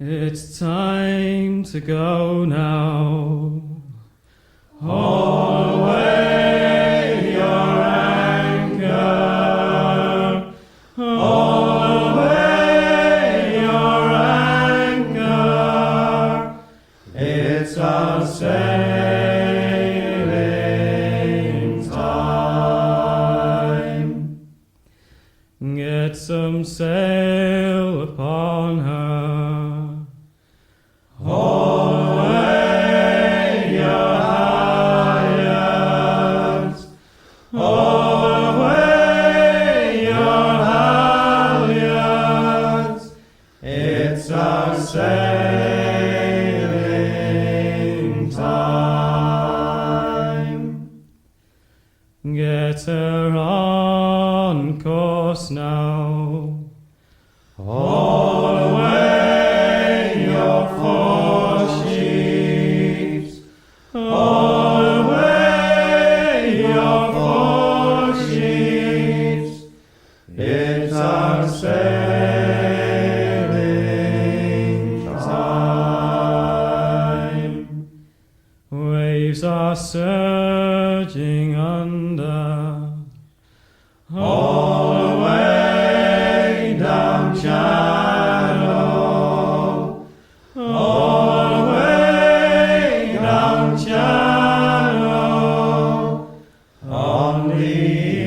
It's time to go now. Haul away your anchor. Haul away your anchor. It's a sailing time. Get some sail upon her. Haul away your halyards. Haul away your halyards. It's a sailing time. Get her on course now. Haul away your foresheets. Haul away your foresheets. It's a sailing time. Waves are surging under. Haul away down channel. Haul away down channel. On the